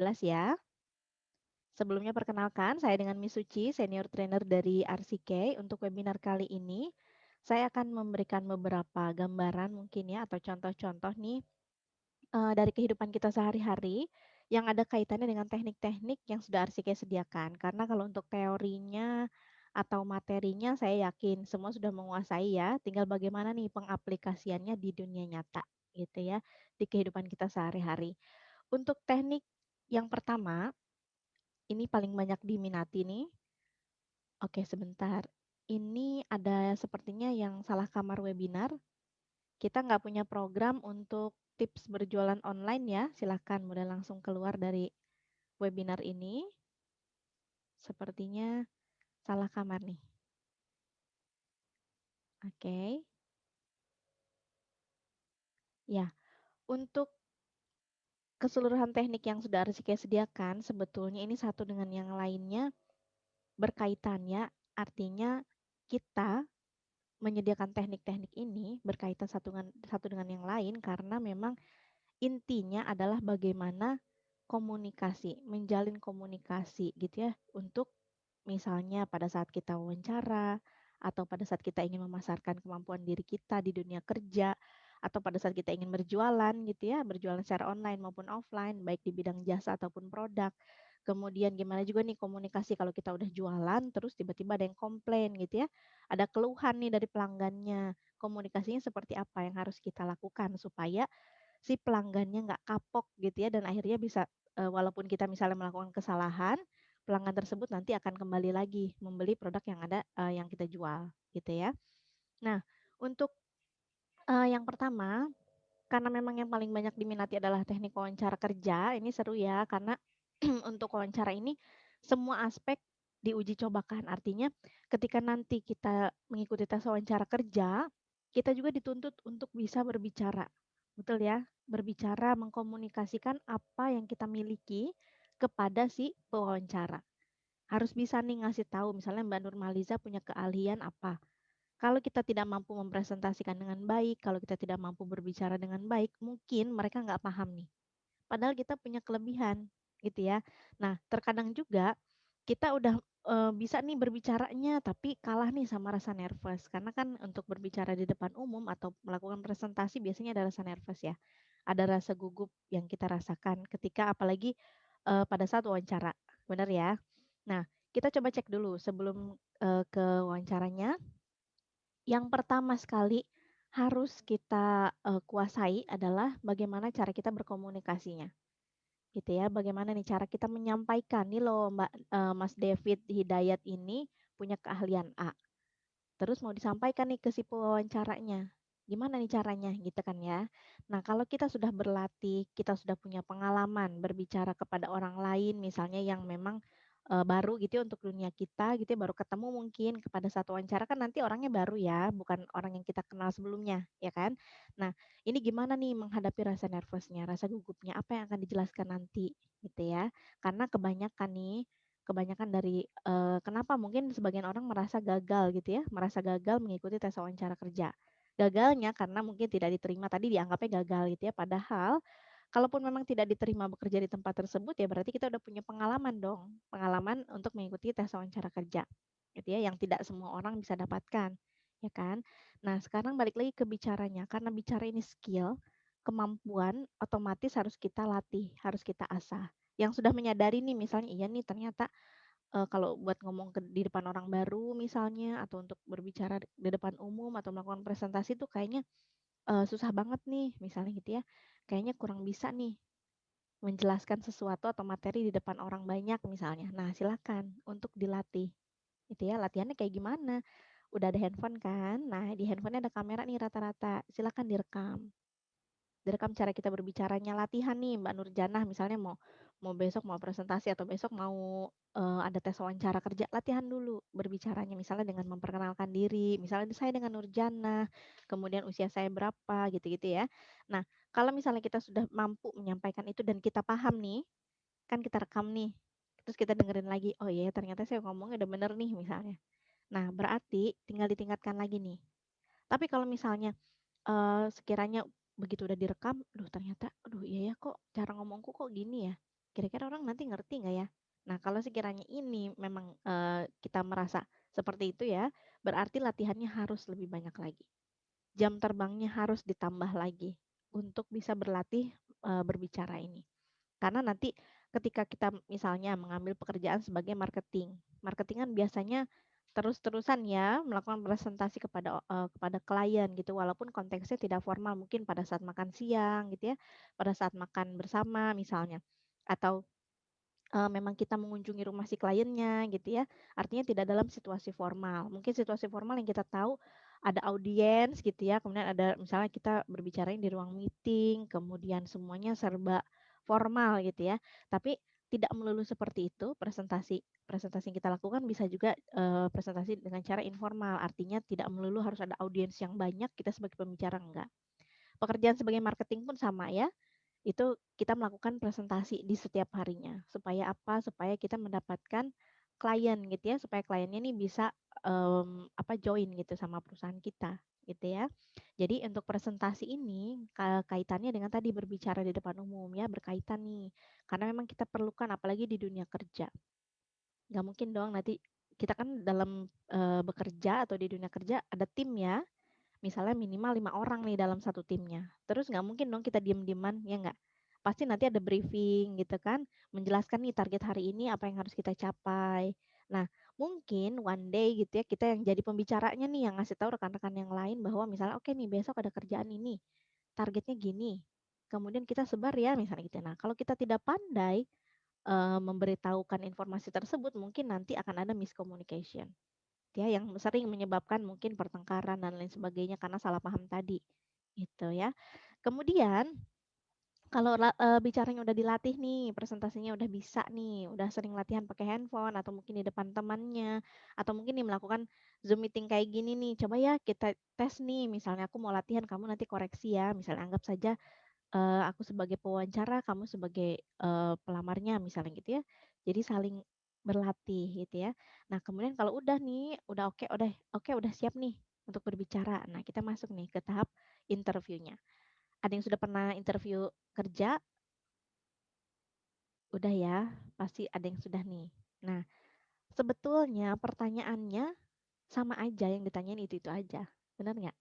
Jelas ya. Sebelumnya perkenalkan, saya dengan Miss Suci, senior trainer dari RCK. Untuk webinar kali ini, saya akan memberikan beberapa gambaran mungkin ya atau contoh-contoh nih dari kehidupan kita sehari-hari yang ada kaitannya dengan teknik-teknik yang sudah RCK sediakan. Karena kalau untuk teorinya atau materinya saya yakin semua sudah menguasai ya, tinggal bagaimana nih pengaplikasiannya di dunia nyata gitu ya, di kehidupan kita sehari-hari. Untuk teknik yang pertama, ini paling banyak diminati nih. Oke, sebentar. Ini ada sepertinya yang salah kamar webinar. Kita nggak punya program untuk tips berjualan online ya. Silahkan mulai langsung keluar dari webinar ini. Sepertinya salah kamar nih. Oke. Ya, untuk keseluruhan teknik yang sudah Arsike sediakan, sebetulnya ini satu dengan yang lainnya berkaitan ya. Artinya kita menyediakan teknik-teknik ini berkaitan satu dengan yang lain karena memang intinya adalah bagaimana komunikasi, menjalin komunikasi gitu ya untuk misalnya pada saat kita wawancara atau pada saat kita ingin memasarkan kemampuan diri kita di dunia kerja atau pada saat kita ingin berjualan gitu ya, berjualan secara online maupun offline baik di bidang jasa ataupun produk. Kemudian gimana juga nih komunikasi kalau kita udah jualan terus tiba-tiba ada yang komplain gitu ya. Ada keluhan nih dari pelanggannya. Komunikasinya seperti apa yang harus kita lakukan supaya si pelanggannya nggak kapok gitu ya dan akhirnya bisa walaupun kita misalnya melakukan kesalahan, pelanggan tersebut nanti akan kembali lagi membeli produk yang ada yang kita jual gitu ya. Nah, untuk yang pertama karena memang yang paling banyak diminati adalah teknik wawancara kerja, ini seru ya karena untuk wawancara ini semua aspek diuji cobakan. Artinya ketika nanti kita mengikuti tes wawancara kerja, kita juga dituntut untuk bisa berbicara. Betul ya? Berbicara, mengkomunikasikan apa yang kita miliki kepada si pewawancara. Harus bisa nih ngasih tahu, misalnya Mbak Nurmaliza punya keahlian apa. Kalau kita tidak mampu mempresentasikan dengan baik, kalau kita tidak mampu berbicara dengan baik, mungkin mereka nggak paham nih. Padahal kita punya kelebihan, gitu ya. Nah, terkadang juga kita udah bisa nih berbicaranya, tapi kalah nih sama rasa nervous. Karena kan untuk berbicara di depan umum atau melakukan presentasi biasanya ada rasa nervous ya. Ada rasa gugup yang kita rasakan ketika apalagi pada saat wawancara, benar ya? Nah, kita coba cek dulu sebelum ke wawancaranya. Yang pertama sekali harus kita kuasai adalah bagaimana cara kita berkomunikasinya gitu ya. Bagaimana nih cara kita menyampaikan, nih loh Mbak, Mas David Hidayat ini punya keahlian A. Terus mau disampaikan nih ke si pewawancaranya. Gimana nih caranya gitu kan ya. Nah, kalau kita sudah berlatih, kita sudah punya pengalaman berbicara kepada orang lain misalnya yang memang baru gitu ya untuk dunia kita gitu ya, baru ketemu mungkin kepada satu wawancara kan nanti orangnya baru ya, bukan orang yang kita kenal sebelumnya, ya kan? Nah, ini gimana nih menghadapi rasa nervousnya, rasa gugupnya, apa yang akan dijelaskan nanti gitu ya. Karena kebanyakan dari kenapa mungkin sebagian orang merasa gagal gitu ya, merasa gagal mengikuti tes wawancara kerja. Gagalnya karena mungkin tidak diterima, tadi dianggapnya gagal gitu ya, padahal kalaupun memang tidak diterima bekerja di tempat tersebut ya berarti kita udah punya pengalaman dong, pengalaman untuk mengikuti tes wawancara kerja gitu ya, yang tidak semua orang bisa dapatkan, ya kan. Nah, sekarang balik lagi ke bicaranya, karena bicara ini skill, kemampuan otomatis harus kita latih, harus kita asah. Yang sudah menyadari nih misalnya, iya nih ternyata kalau buat ngomong di depan orang baru misalnya atau untuk berbicara di depan umum atau melakukan presentasi tuh kayaknya, susah banget nih misalnya gitu ya. Kayaknya kurang bisa nih menjelaskan sesuatu atau materi di depan orang banyak misalnya. Nah, silakan untuk dilatih gitu ya. Latihannya kayak gimana? Udah ada handphone kan? Nah, di handphonenya ada kamera nih rata-rata. Silakan direkam cara kita berbicaranya, latihan nih Mbak Nurjanah misalnya mau mau besok mau presentasi atau besok mau ada tes wawancara kerja, latihan dulu berbicaranya misalnya dengan memperkenalkan diri, misalnya saya dengan Nurjanah, kemudian usia saya berapa gitu-gitu ya. Nah, kalau misalnya kita sudah mampu menyampaikan itu dan kita paham nih, kan kita rekam nih, terus kita dengerin lagi, oh iya ternyata saya ngomongnya udah bener nih misalnya. Nah, berarti tinggal ditingkatkan lagi nih. Tapi kalau misalnya sekiranya begitu udah direkam, "Aduh ternyata, aduh iya ya kok cara ngomongku kok gini ya?" kira-kira orang nanti ngerti nggak ya? Nah, kalau sekiranya ini memang kita merasa seperti itu ya, berarti latihannya harus lebih banyak lagi. Jam terbangnya harus ditambah lagi untuk bisa berlatih berbicara ini. Karena nanti ketika kita misalnya mengambil pekerjaan sebagai marketing, marketing kan biasanya terus-terusan ya melakukan presentasi kepada klien gitu, walaupun konteksnya tidak formal, mungkin pada saat makan siang gitu ya, pada saat makan bersama misalnya, atau memang kita mengunjungi rumah si kliennya gitu ya, artinya tidak dalam situasi formal. Mungkin situasi formal yang kita tahu ada audiens gitu ya, kemudian ada misalnya kita berbicarain di ruang meeting, kemudian semuanya serba formal gitu ya. Tapi tidak melulu seperti itu, presentasi presentasi yang kita lakukan bisa juga presentasi dengan cara informal, artinya tidak melulu harus ada audiens yang banyak, kita sebagai pembicara enggak. Pekerjaan sebagai marketing pun sama ya, itu kita melakukan presentasi di setiap harinya. Supaya apa? Supaya kita mendapatkan klien gitu ya, supaya kliennya nih bisa join gitu sama perusahaan kita gitu ya. Jadi untuk presentasi ini kaitannya dengan tadi berbicara di depan umum ya, berkaitan nih. Karena memang kita perlukan apalagi di dunia kerja. Nggak mungkin dong nanti kita kan dalam bekerja atau di dunia kerja ada tim ya, misalnya minimal 5 orang nih dalam satu timnya. Terus nggak mungkin dong kita diem-dieman, ya nggak? Pasti nanti ada briefing gitu kan, menjelaskan nih target hari ini apa yang harus kita capai. Nah, mungkin one day gitu ya, kita yang jadi pembicaranya nih, yang ngasih tahu rekan-rekan yang lain bahwa misalnya, oke nih besok ada kerjaan ini, targetnya gini. Kemudian kita sebar ya misalnya gitu. Nah, kalau kita tidak pandai memberitahukan informasi tersebut, mungkin nanti akan ada miscommunication ya, yang sering menyebabkan mungkin pertengkaran dan lain sebagainya karena salah paham tadi, gitu ya. Kemudian kalau bicaranya udah dilatih nih, presentasinya udah bisa nih, udah sering latihan pakai handphone atau mungkin di depan temannya, atau mungkin nih melakukan Zoom meeting kayak gini nih, coba ya kita tes nih, misalnya aku mau latihan, kamu nanti koreksi ya, misalnya anggap saja aku sebagai pewawancara, kamu sebagai pelamarnya misalnya gitu ya. Jadi saling berlatih gitu ya. Nah, kemudian kalau udah nih, udah oke, udah siap nih untuk berbicara. Nah, kita masuk nih ke tahap interviewnya. Ada yang sudah pernah interview kerja? Udah ya, pasti ada yang sudah nih. Nah, sebetulnya pertanyaannya sama aja, yang ditanyain itu-itu aja. Benar nggak?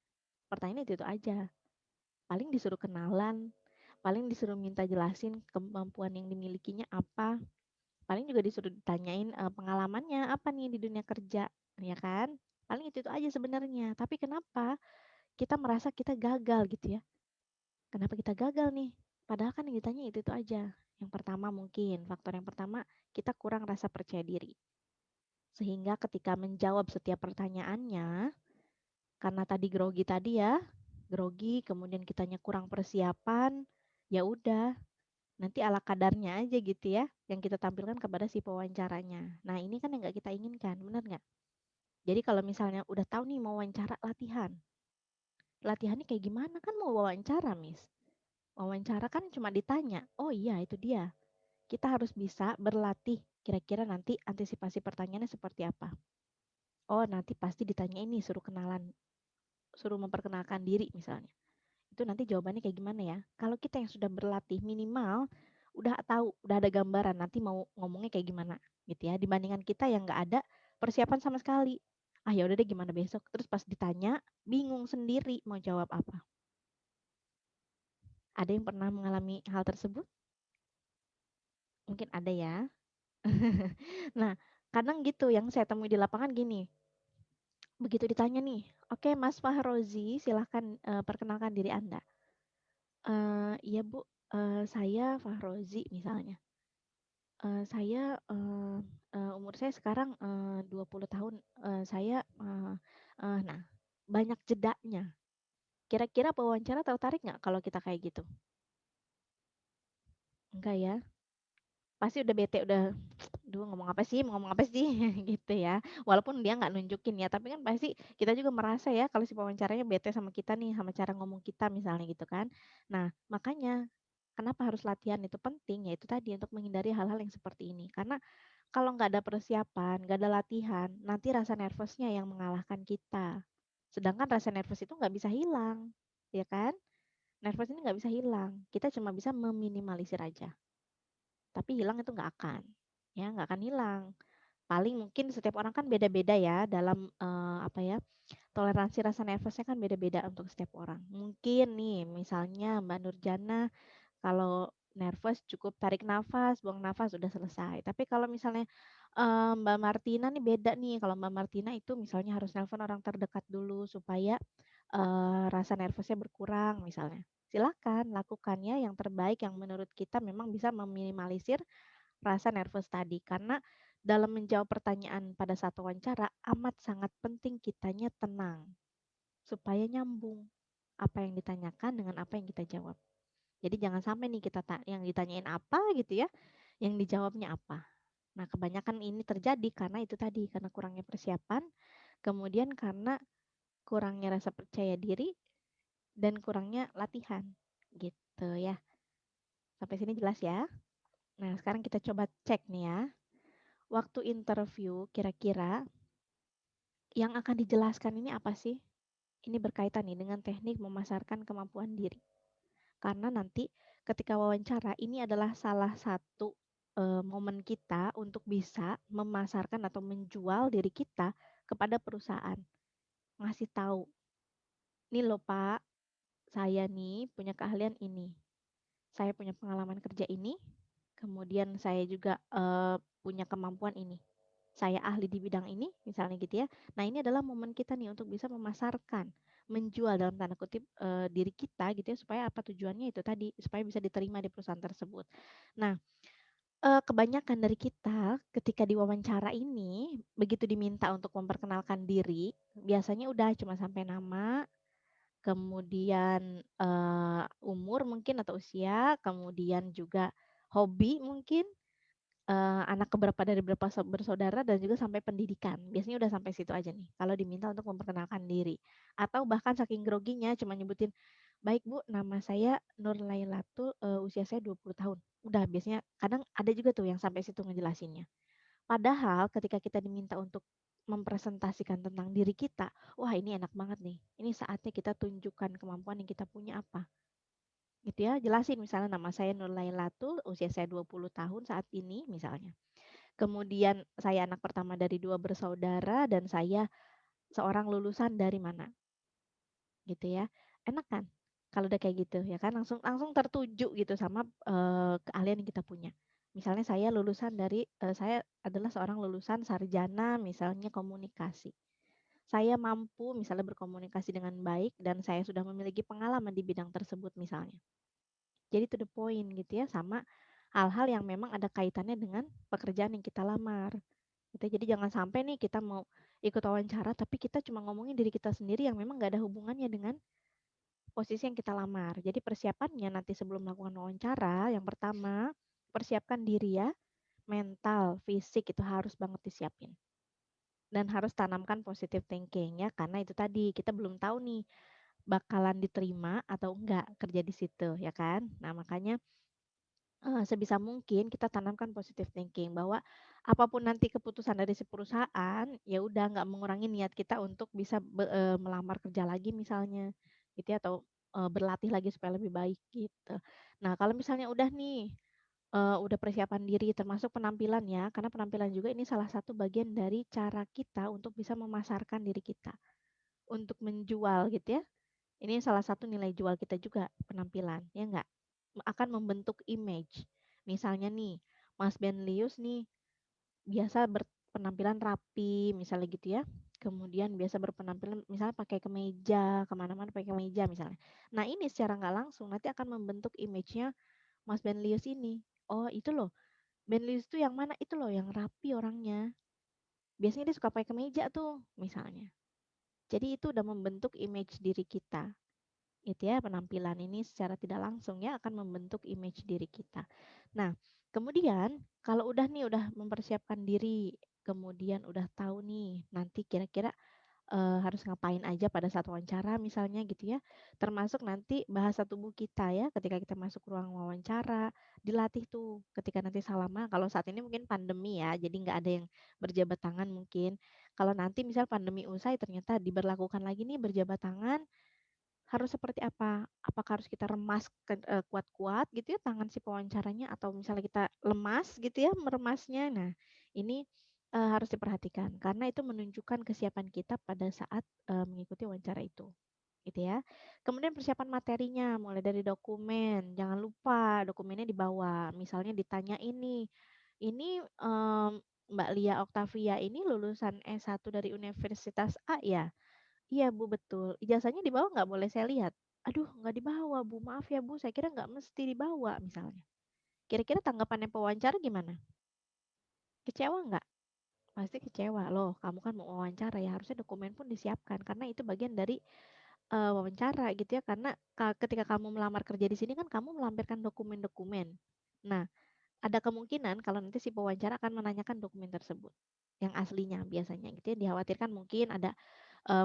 Pertanyaan itu-itu aja. Paling disuruh kenalan, paling disuruh minta jelasin kemampuan yang dimilikinya apa, paling juga disuruh ditanyain pengalamannya apa nih di dunia kerja, ya kan? Paling itu aja sebenarnya. Tapi kenapa kita merasa kita gagal gitu ya? Kenapa kita gagal nih? Padahal kan yang ditanya itu aja. Yang pertama mungkin, faktor yang pertama kita kurang rasa percaya diri. Sehingga ketika menjawab setiap pertanyaannya, karena tadi grogi tadi ya, grogi, kemudian kitanya kurang persiapan, ya udah, nanti ala kadarnya aja gitu ya, yang kita tampilkan kepada si pewawancaranya. Nah, ini kan yang nggak kita inginkan, benar nggak? Jadi kalau misalnya udah tahu nih mau wawancara, latihan. Latihannya kayak gimana? Kan mau wawancara, Miss. Wawancara kan cuma ditanya. Oh iya, itu dia. Kita harus bisa berlatih. Kira-kira nanti antisipasi pertanyaannya seperti apa. Oh, nanti pasti ditanya ini, suruh kenalan, suruh memperkenalkan diri misalnya. Itu nanti jawabannya kayak gimana ya? Kalau kita yang sudah berlatih minimal udah tahu, udah ada gambaran nanti mau ngomongnya kayak gimana gitu ya. Dibandingkan kita yang nggak ada persiapan sama sekali. Ah ya udah deh gimana besok. Terus pas ditanya bingung sendiri mau jawab apa. Ada yang pernah mengalami hal tersebut? Mungkin ada ya. Nah, kadang gitu yang saya temui di lapangan gini. Begitu ditanya nih, oke Mas Fahrozi, silahkan perkenalkan diri Anda. Iya Bu, saya Fahrozi misalnya. Saya, umur saya sekarang 20 tahun. Saya, nah, banyak jedanya. Kira-kira pewawancara tertarik nggak kalau kita kayak gitu? Enggak ya? Pasti udah bete, udah, "Duh ngomong apa sih mau ngomong apa sih?" Gitu ya. Walaupun dia nggak nunjukin ya, tapi kan pasti kita juga merasa ya kalau si pewawancaranya bete sama kita nih, sama cara ngomong kita misalnya gitu kan. Nah, makanya kenapa harus latihan itu penting, yaitu tadi untuk menghindari hal-hal yang seperti ini. Karena kalau nggak ada persiapan, nggak ada latihan, nanti rasa nervousnya yang mengalahkan kita. Sedangkan rasa nervous itu nggak bisa hilang, ya kan? Nervous ini nggak bisa hilang. Kita cuma bisa meminimalisir aja. Tapi hilang itu nggak akan, ya nggak akan hilang. Paling mungkin setiap orang kan beda-beda ya dalam apa ya, toleransi rasa nervousnya kan beda-beda untuk setiap orang. Mungkin nih misalnya Mbak Nurjana kalau nervous cukup tarik nafas, buang nafas udah selesai. Tapi kalau misalnya Mbak Martina nih beda nih. Kalau Mbak Martina itu misalnya harus nelpon orang terdekat dulu supaya rasa nervousnya berkurang misalnya. Silakan lakukan ya yang terbaik yang menurut kita memang bisa meminimalisir rasa nervous tadi. Karena dalam menjawab pertanyaan pada saat wawancara amat sangat penting kitanya tenang supaya nyambung apa yang ditanyakan dengan apa yang kita jawab. Jadi jangan sampai nih kita yang ditanyain apa gitu ya, yang dijawabnya apa. Nah, kebanyakan ini terjadi karena itu tadi, karena kurangnya persiapan, kemudian karena kurangnya rasa percaya diri dan kurangnya latihan. Gitu ya. Sampai sini jelas ya. Nah, sekarang kita coba cek nih ya. Waktu interview kira-kira yang akan dijelaskan ini apa sih? Ini berkaitan nih dengan teknik memasarkan kemampuan diri. Karena nanti ketika wawancara ini adalah salah satu momen kita untuk bisa memasarkan atau menjual diri kita kepada perusahaan. Ngasih tahu, nih loh Pak, saya nih punya keahlian ini. Saya punya pengalaman kerja ini, kemudian saya juga punya kemampuan ini. Saya ahli di bidang ini, misalnya gitu ya. Nah, ini adalah momen kita nih untuk bisa memasarkan, menjual dalam tanda kutip diri kita gitu ya, supaya apa tujuannya itu tadi, supaya bisa diterima di perusahaan tersebut. Nah, kebanyakan dari kita ketika diwawancara ini, begitu diminta untuk memperkenalkan diri, biasanya udah cuma sampai nama, kemudian umur mungkin atau usia, kemudian juga hobi mungkin, anak keberapa dari berapa bersaudara dan juga sampai pendidikan. Biasanya udah sampai situ aja nih, kalau diminta untuk memperkenalkan diri. Atau bahkan saking groginya cuma nyebutin, "Baik Bu, nama saya Nur Lailatul, usia saya 20 tahun." Udah biasanya kadang ada juga tuh yang sampai situ ngejelasinnya. Padahal ketika kita diminta untuk mempresentasikan tentang diri kita, wah ini enak banget nih. Ini saatnya kita tunjukkan kemampuan yang kita punya apa. Gitu ya, jelasin misalnya nama saya Nur Lailatul, usia saya 20 tahun saat ini misalnya. Kemudian saya anak pertama dari 2 bersaudara dan saya seorang lulusan dari mana, gitu ya. Enak kan? Kalau udah kayak gitu ya kan langsung langsung tertuju gitu sama keahlian yang kita punya. Misalnya saya adalah seorang lulusan sarjana misalnya komunikasi. Saya mampu misalnya berkomunikasi dengan baik dan saya sudah memiliki pengalaman di bidang tersebut misalnya. Jadi to the point gitu ya sama hal-hal yang memang ada kaitannya dengan pekerjaan yang kita lamar. Gitu. Jadi jangan sampai nih kita mau ikut wawancara tapi kita cuma ngomongin diri kita sendiri yang memang nggak ada hubungannya dengan posisi yang kita lamar. Jadi persiapannya nanti sebelum melakukan wawancara, yang pertama persiapkan diri ya, mental, fisik itu harus banget disiapin. Dan harus tanamkan positive thinking ya, karena itu tadi kita belum tahu nih bakalan diterima atau enggak kerja di situ ya kan. Nah makanya sebisa mungkin kita tanamkan positive thinking bahwa apapun nanti keputusan dari si perusahaan, ya udah nggak mengurangi niat kita untuk bisa melamar kerja lagi misalnya, gitu ya, atau berlatih lagi supaya lebih baik gitu. Nah kalau misalnya udah nih, udah persiapan diri termasuk penampilan ya, karena penampilan juga ini salah satu bagian dari cara kita untuk bisa memasarkan diri kita, untuk menjual gitu ya. Ini salah satu nilai jual kita juga penampilan, ya nggak? Akan membentuk image. Misalnya nih, Mas Benlius nih biasa berpenampilan rapi, misalnya gitu ya. Kemudian biasa berpenampilan misalnya pakai kemeja, kemana-mana pakai kemeja misalnya. Nah ini secara nggak langsung nanti akan membentuk image-nya Mas Benlius ini. Oh itu loh, Benlius tuh yang mana? Itu loh yang rapi orangnya. Biasanya dia suka pakai kemeja tuh misalnya. Jadi itu udah membentuk image diri kita. Itu ya penampilan ini secara tidak langsung ya akan membentuk image diri kita. Nah, kemudian kalau udah nih udah mempersiapkan diri, kemudian udah tahu nih nanti kira-kira harus ngapain aja pada saat wawancara misalnya gitu ya. Termasuk nanti bahasa tubuh kita ya ketika kita masuk ruang wawancara, dilatih tuh ketika nanti salaman. Kalau saat ini mungkin pandemi ya, jadi nggak ada yang berjabat tangan mungkin. Kalau nanti misal pandemi usai ternyata diberlakukan lagi nih berjabat tangan, harus seperti apa? Apakah harus kita remas kuat-kuat gitu ya tangan si pewawancaranya atau misalnya kita lemas gitu ya meremasnya. Nah, ini harus diperhatikan karena itu menunjukkan kesiapan kita pada saat mengikuti wawancara itu. Gitu ya. Kemudian persiapan materinya mulai dari dokumen. Jangan lupa dokumennya dibawa. Misalnya ditanya ini Mbak Lia Octavia ini lulusan S1 dari Universitas A ya? Iya Bu, betul. Ijazahnya dibawa nggak boleh saya lihat? Aduh, nggak dibawa Bu, maaf ya Bu, saya kira nggak mesti dibawa misalnya. Kira-kira tanggapannya pewawancara gimana? Kecewa nggak? Pasti kecewa loh, kamu kan mau wawancara ya, harusnya dokumen pun disiapkan karena itu bagian dari wawancara gitu ya, karena ketika kamu melamar kerja di sini kan kamu melampirkan dokumen-dokumen. Nah, ada kemungkinan kalau nanti si pewawancara akan menanyakan dokumen tersebut yang aslinya biasanya gitu ya, dikhawatirkan mungkin ada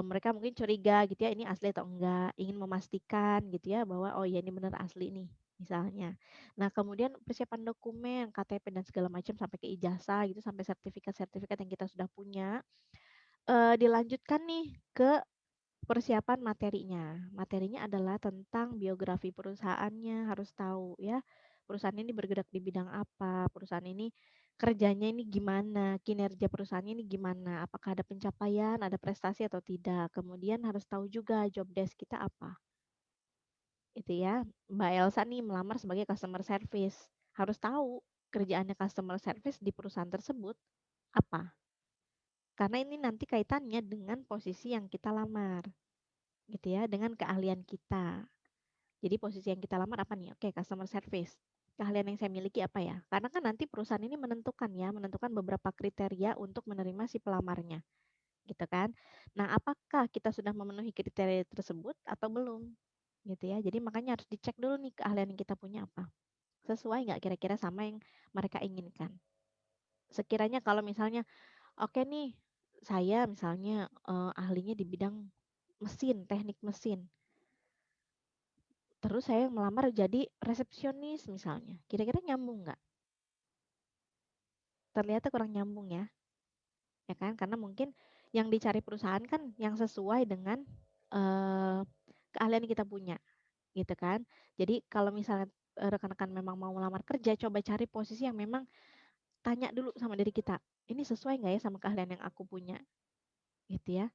mereka mungkin curiga gitu ya, ini asli atau enggak, ingin memastikan gitu ya bahwa oh ya ini benar asli nih misalnya. Nah, kemudian persiapan dokumen, KTP dan segala macam sampai ke ijazah gitu, sampai sertifikat-sertifikat yang kita sudah punya, dilanjutkan nih ke persiapan materinya. Materinya adalah tentang biografi perusahaannya, harus tahu ya. Perusahaan ini bergerak di bidang apa, perusahaan ini kerjanya ini gimana, kinerja perusahaannya ini gimana, apakah ada pencapaian, ada prestasi atau tidak. Kemudian harus tahu juga job desk kita apa. Itu ya. Mbak Elsa nih melamar sebagai customer service. Harus tahu kerjaannya customer service di perusahaan tersebut apa. Karena ini nanti kaitannya dengan posisi yang kita lamar gitu ya, dengan keahlian kita. Jadi posisi yang kita lamar apa nih? Oke, customer service. Keahlian yang saya miliki apa ya? Karena kan nanti perusahaan ini menentukan ya, menentukan beberapa kriteria untuk menerima si pelamarnya, gitu kan. Nah, apakah kita sudah memenuhi kriteria tersebut atau belum? Gitu ya. Jadi makanya harus dicek dulu nih keahlian yang kita punya apa. Sesuai nggak kira-kira sama yang mereka inginkan. Sekiranya kalau misalnya, oke nih, saya misalnya ahlinya di bidang mesin, teknik mesin. Terus saya melamar jadi resepsionis misalnya. Kira-kira nyambung nggak? Ternyata kurang nyambung ya kan? Karena mungkin yang dicari perusahaan kan yang sesuai dengan eh, keahlian yang kita punya, gitu kan? Jadi kalau misalnya rekan-rekan memang mau melamar kerja, coba cari posisi yang memang tanya dulu sama diri kita, ini sesuai nggak ya sama keahlian yang aku punya, gitu ya?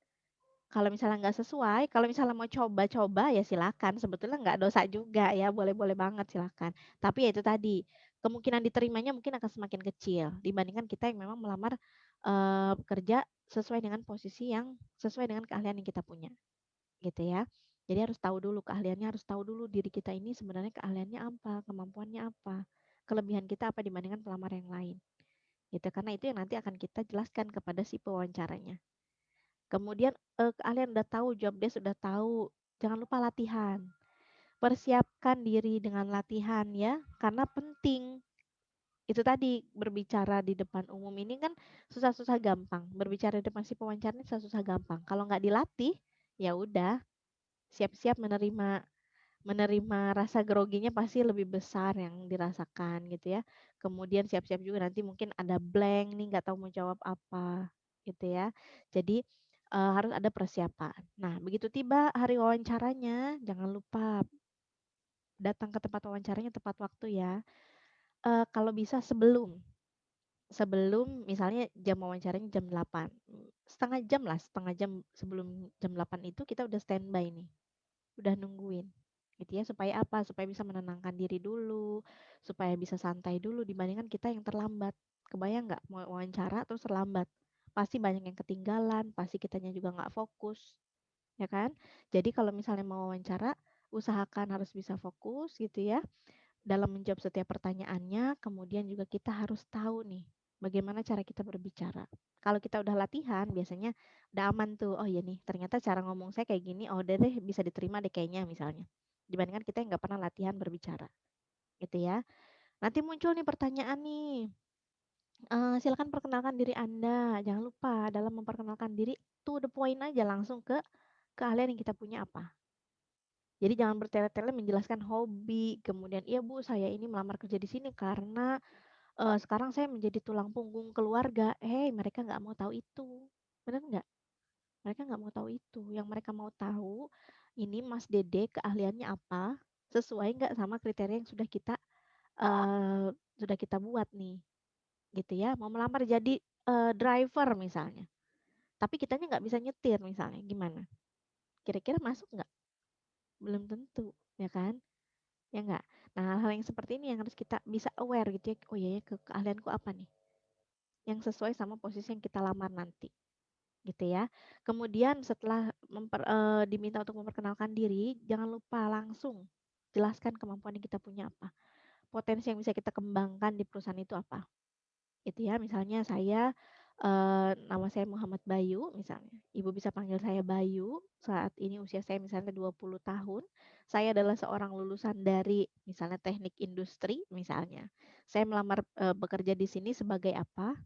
Kalau misalnya nggak sesuai, kalau misalnya mau coba-coba ya silakan. Sebetulnya nggak dosa juga ya, boleh-boleh banget silakan. Tapi ya itu tadi, kemungkinan diterimanya mungkin akan semakin kecil dibandingkan kita yang memang melamar kerja sesuai dengan posisi yang sesuai dengan keahlian yang kita punya, gitu ya. Jadi harus tahu dulu keahliannya, harus tahu dulu diri kita ini sebenarnya keahliannya apa, kemampuannya apa, kelebihan kita apa dibandingkan pelamar yang lain. Gitu, karena itu yang nanti akan kita jelaskan kepada si pewawancaranya. Kemudian kalian udah tahu job desk, udah tahu, jangan lupa latihan. Persiapkan diri dengan latihan ya, karena penting. Itu tadi berbicara di depan umum ini kan susah-susah gampang. Berbicara di depan si pewawancara ini susah-susah gampang. Kalau nggak dilatih, ya udah siap-siap menerima menerima rasa groginya pasti lebih besar yang dirasakan gitu ya. Kemudian siap-siap juga nanti mungkin ada blank nih, nggak tahu mau jawab apa gitu ya. Jadi harus ada persiapan. Nah, begitu tiba hari wawancaranya, jangan lupa datang ke tempat wawancaranya tepat waktu ya. Kalau bisa sebelum sebelum misalnya jam wawancaranya jam 8. Setengah jam lah, setengah jam sebelum jam 8 itu kita udah standby nih. Udah nungguin gitu ya, supaya apa, supaya bisa menenangkan diri dulu, supaya bisa santai dulu dibandingkan kita yang terlambat. Kebayang nggak mau wawancara terus terlambat, pasti banyak yang ketinggalan, pasti kitanya juga nggak fokus, ya kan. Jadi kalau misalnya mau wawancara, usahakan harus bisa fokus gitu ya dalam menjawab setiap pertanyaannya. Kemudian juga kita harus tahu nih bagaimana cara kita berbicara. Kalau kita udah latihan, biasanya udah aman tuh. Oh iya nih, ternyata cara ngomong saya kayak gini. Oh udah deh, bisa diterima deh kayaknya misalnya. Dibandingkan kita yang nggak pernah latihan berbicara, gitu ya. Nanti muncul nih pertanyaan nih. Silakan perkenalkan diri Anda. Jangan lupa dalam memperkenalkan diri, to the point aja langsung ke keahlian yang kita punya apa. Jadi jangan bertele-tele menjelaskan hobi, kemudian iya Bu, saya ini melamar kerja di sini karena sekarang saya menjadi tulang punggung keluarga. Mereka nggak mau tahu itu. Benar nggak? Mereka nggak mau tahu itu. Yang mereka mau tahu ini Mas Dede keahliannya apa, sesuai nggak sama kriteria yang sudah kita buat nih, gitu ya. Mau melamar jadi driver misalnya, tapi kitanya nggak bisa nyetir misalnya, gimana? Kira-kira masuk nggak? Belum tentu, ya kan? Ya nggak? Nah, hal-hal yang seperti ini yang harus kita bisa aware gitu ya. Oh iya ya, keahlianku apa nih? Yang sesuai sama posisi yang kita lamar nanti, gitu ya. Kemudian setelah diminta untuk memperkenalkan diri, jangan lupa langsung jelaskan kemampuan yang kita punya apa. Potensi yang bisa kita kembangkan di perusahaan itu apa. Gitu ya. Misalnya nama saya Muhammad Bayu misalnya. Ibu bisa panggil saya Bayu. Saat ini usia saya misalnya 20 tahun. Saya adalah seorang lulusan dari misalnya teknik industri misalnya. Saya melamar bekerja di sini sebagai apa?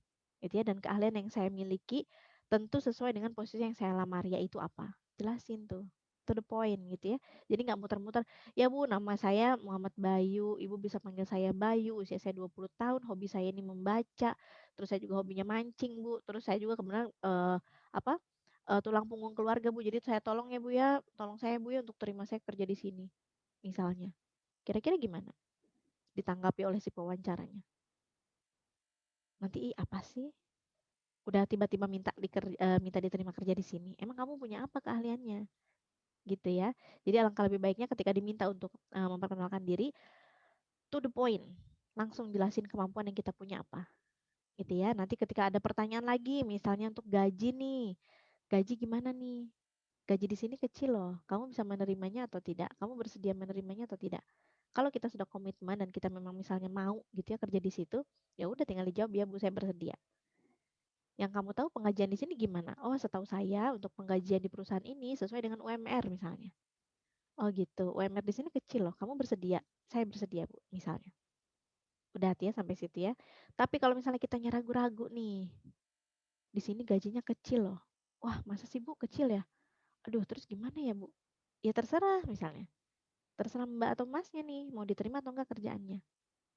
Gitu ya, dan keahlian yang saya miliki tentu sesuai dengan posisi yang saya lamar, yaitu apa? Jelasin tuh, to the point gitu ya. Jadi nggak muter-muter, ya Bu, nama saya Muhammad Bayu, Ibu bisa panggil saya Bayu, usia saya 20 tahun, hobi saya ini membaca, terus saya juga hobinya mancing Bu, terus saya juga kebetulan apa tulang punggung keluarga Bu, jadi saya tolong ya Bu ya, tolong saya Bu ya untuk terima saya kerja di sini, misalnya. Kira-kira gimana ditanggapi oleh si pewawancaranya? Nanti apa sih? Udah tiba-tiba minta diterima kerja di sini. Emang kamu punya apa keahliannya? Gitu ya. Jadi alangkah lebih baiknya ketika diminta untuk memperkenalkan diri, to the point. Langsung jelasin kemampuan yang kita punya apa. Gitu ya. Nanti ketika ada pertanyaan lagi, misalnya untuk gaji nih. Gaji gimana nih? Gaji di sini kecil loh. Kamu bisa menerimanya atau tidak? Kamu bersedia menerimanya atau tidak? Kalau kita sudah komitmen dan kita memang misalnya mau gitu ya kerja di situ, ya udah tinggal dijawab ya Bu, saya bersedia. Yang kamu tahu penggajian di sini gimana? Oh, setahu saya untuk penggajian di perusahaan ini sesuai dengan UMR misalnya. Oh gitu, UMR di sini kecil loh. Kamu bersedia? Saya bersedia, Bu, misalnya. Udah hati ya sampai situ ya. Tapi kalau misalnya kita ragu-ragu nih, di sini gajinya kecil loh. Wah, masa sih Bu kecil ya? Aduh, terus gimana ya Bu? Ya terserah misalnya. Terserah Mbak atau Masnya nih, mau diterima atau enggak kerjaannya.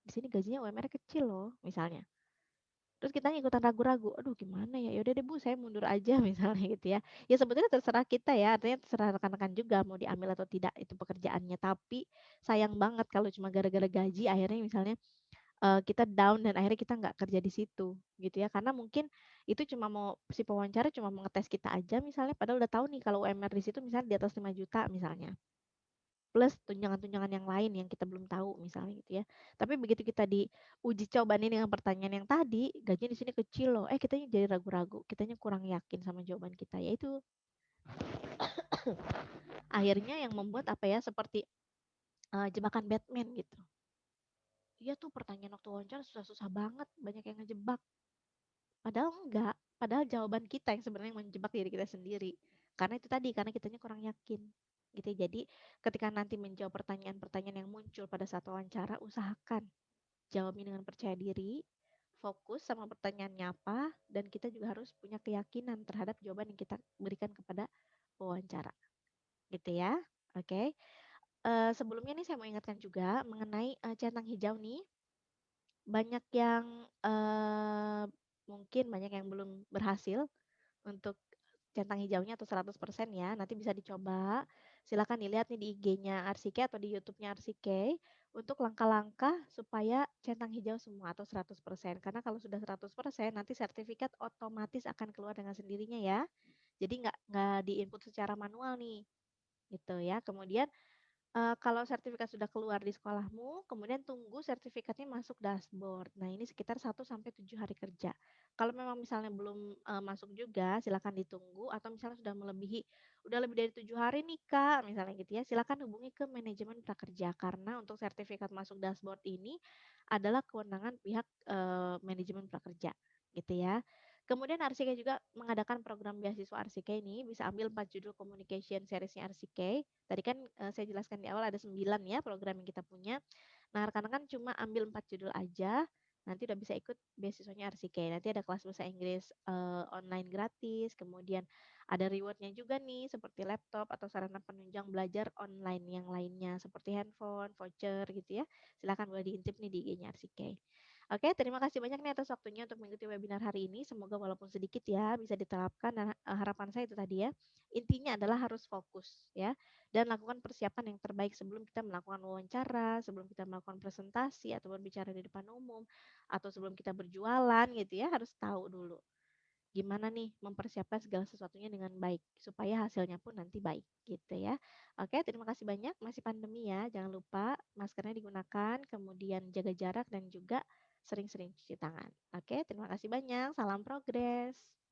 Di sini gajinya UMR kecil loh, misalnya. Terus kita ikutan ragu-ragu, aduh gimana ya, yaudah deh Bu, saya mundur aja misalnya gitu ya. Ya sebetulnya terserah kita ya, artinya terserah rekan-rekan juga mau diambil atau tidak itu pekerjaannya. Tapi sayang banget kalau cuma gara-gara gaji akhirnya misalnya kita down dan akhirnya kita nggak kerja di situ gitu ya. Karena mungkin itu cuma mau si pewawancara cuma mau ngetes kita aja misalnya, padahal udah tahu nih kalau UMR di situ misalnya di atas 5 juta misalnya plus tunjangan-tunjangan yang lain yang kita belum tahu misalnya gitu ya. Tapi begitu kita diuji coba nih dengan pertanyaan yang tadi, gajinya di sini kecil loh. Kitanya jadi ragu-ragu, kitanya kurang yakin sama jawaban kita. Yaitu akhirnya yang membuat apa ya seperti jebakan Batman gitu. Iya tuh pertanyaan waktu wawancara susah-susah banget, banyak yang ngejebak. Padahal enggak, padahal jawaban kita yang sebenarnya menjebak diri kita sendiri. Karena itu tadi, karena kitanya kurang yakin. Gitu. Jadi ketika nanti menjawab pertanyaan-pertanyaan yang muncul pada saat wawancara, usahakan jawabnya dengan percaya diri, fokus sama pertanyaannya apa, dan kita juga harus punya keyakinan terhadap jawaban yang kita berikan kepada wawancara. Gitu ya. Oke. Sebelumnya nih saya mau ingatkan juga mengenai centang hijau nih. Banyak yang mungkin banyak yang belum berhasil untuk centang hijaunya atau 100% ya. Nanti bisa dicoba. Silakan dilihat nih di IG-nya Arsike atau di YouTube-nya Arsike untuk langkah-langkah supaya centang hijau semua atau 100%. Karena kalau sudah 100% nanti sertifikat otomatis akan keluar dengan sendirinya ya. Jadi nggak diinput secara manual nih. Gitu ya. Kemudian kalau sertifikat sudah keluar di sekolahmu, kemudian tunggu sertifikatnya masuk dashboard. Nah, ini sekitar 1 sampai 7 hari kerja. Kalau memang misalnya belum masuk juga, silakan ditunggu atau misalnya sudah udah lebih dari 7 hari nih Kak, misalnya gitu ya, silakan hubungi ke manajemen prakerja karena untuk sertifikat masuk dashboard ini adalah kewenangan pihak manajemen prakerja, gitu ya. Kemudian Arsike juga mengadakan program beasiswa Arsike ini, bisa ambil 4 judul communication seriesnya Arsike. Tadi kan saya jelaskan di awal ada 9 ya program yang kita punya. Nah, rekan-rekan cuma ambil 4 judul aja, nanti udah bisa ikut beasiswanya Arsike. Nanti ada kelas bahasa Inggris online gratis, kemudian ada rewardnya juga nih seperti laptop atau sarana penunjang belajar online yang lainnya seperti handphone, voucher gitu ya. Silahkan boleh diintip nih di IG-nya Arsike. Oke, terima kasih banyak nih atas waktunya untuk mengikuti webinar hari ini. Semoga walaupun sedikit ya bisa diterapkan dan harapan saya itu tadi ya. Intinya adalah harus fokus ya dan lakukan persiapan yang terbaik sebelum kita melakukan wawancara, sebelum kita melakukan presentasi atau berbicara di depan umum atau sebelum kita berjualan gitu ya, harus tahu dulu gimana nih mempersiapkan segala sesuatunya dengan baik supaya hasilnya pun nanti baik gitu ya. Oke, terima kasih banyak. Masih pandemi ya, jangan lupa maskernya digunakan, kemudian jaga jarak dan juga sering-sering cuci tangan. Oke, terima kasih banyak. Salam progres.